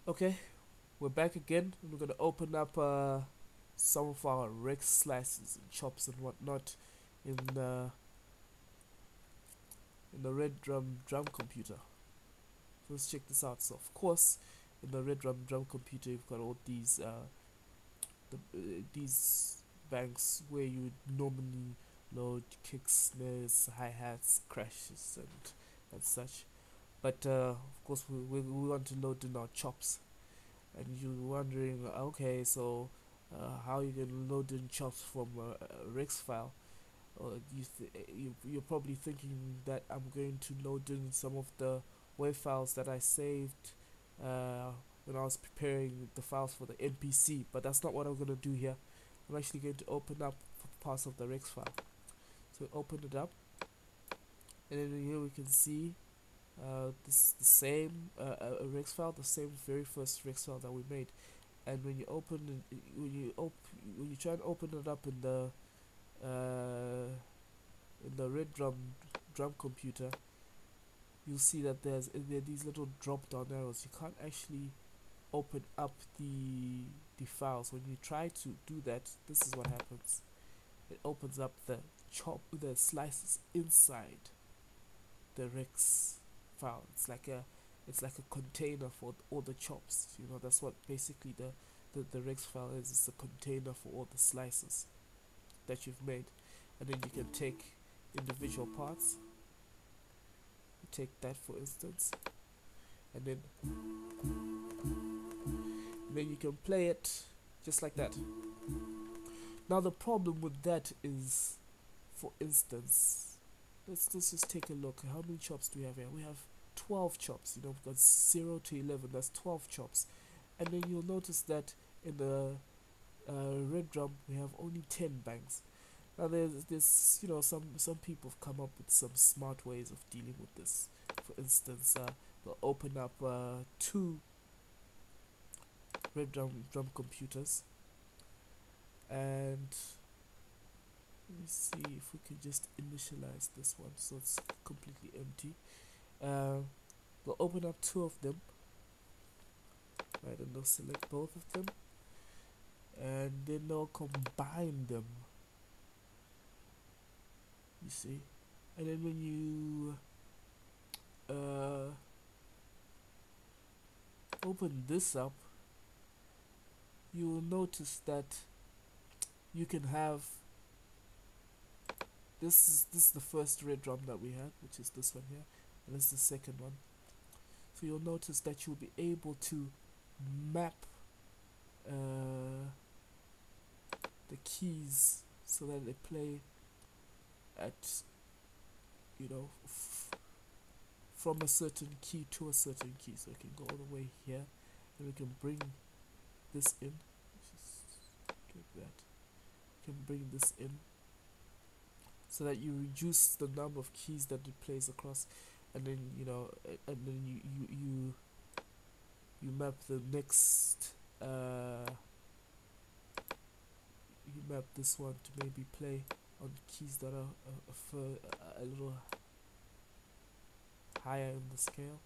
Okay, we're back again. We're gonna open up some of our Rex slices and chops and whatnot in the Red Drum Computer. So let's check this out. So of course, in the Red Drum Computer, you've got all these banks where you normally load kicks, snares, hi hats, crashes, and such. But of course, we want to load in our chops, and you're wondering, okay, so how you can load in chops from a Rex file? Or you're probably thinking that I'm going to load in some of the WAV files that I saved uh, when I was preparing the files for the NPC, but that's not what I'm going to do here. I'm actually going to open up parts of the Rex file. So open it up, and then here we can see this the same a Rex file, the same very first Rex file that we made. And when you open it, when you try and open it up in the Red Drum Computer, you'll see that there are these little drop down arrows. You can't actually open up the files. When you try to do that, this is what happens. It opens up the slices inside the Rex file. It's like a container for all the chops. That's what basically the Rex file is. It's a container for all the slices that you've made, and then you can take individual parts. You take that, for instance, and then you can play it just like that. Now the problem with that is, for instance, let's just take a look. How many chops do we have here? We have 12 chops. We've got 0 to 11. That's 12 chops. And then you'll notice that in the red drum we have only 10 banks. Now there's some people have come up with some smart ways of dealing with this. For instance, they'll open up two red drum computers, and let me see if we can just initialize this one so it's completely empty. We'll open up two of them, right, and they'll select both of them, and then they'll combine them, you see. And then when you open this up, you will notice that you can have this is the first red drum that we had, which is this one here, and this is the second one. So you'll notice that you'll be able to map the keys so that they play at from a certain key to a certain key. So we can go all the way here, and we can bring this in. Just get that. We can bring this in so that you reduce the number of keys that it plays across, and then you map the next you map this one to maybe play on keys that are a little higher in the scale.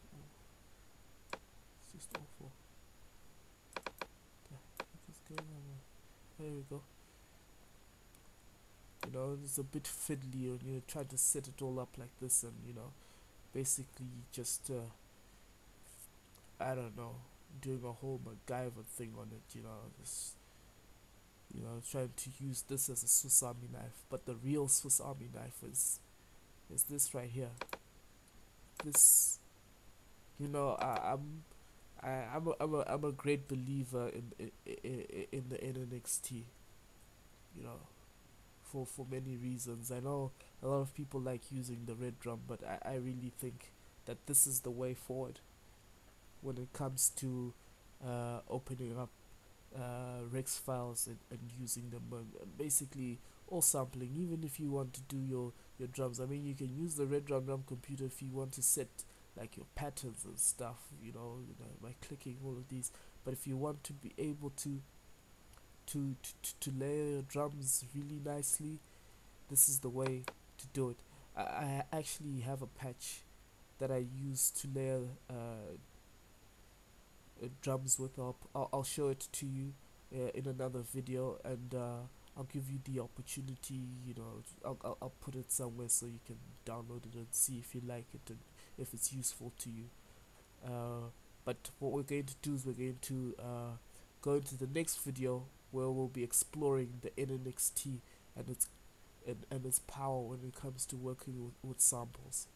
It's just awful. What is going on? There we go. It's a bit fiddly when you try to set it all up like this, and basically just I don't know, doing a whole MacGyver thing on it. Just trying to use this as a Swiss Army knife, but the real Swiss Army knife is this right here. This, I'm a great believer in the NXT. You know, for many reasons. I know a lot of people like using the red drum, but I really think that this is the way forward when it comes to opening up Rex files and using them. Basically, all sampling. Even if you want to do your drums, I mean, you can use the Red Drum Computer if you want to set like your patterns and stuff. By clicking all of these. But if you want to be able to layer your drums really nicely, this is the way to do it. I actually have a patch that I use to layer drums with. I'll show it to you in another video, and I'll give you the opportunity. I'll put it somewhere so you can download it and see if you like it and if it's useful to you. But what we're going to do is we're going to go into the next video where we'll be exploring the NNXT and its power when it comes to working with samples.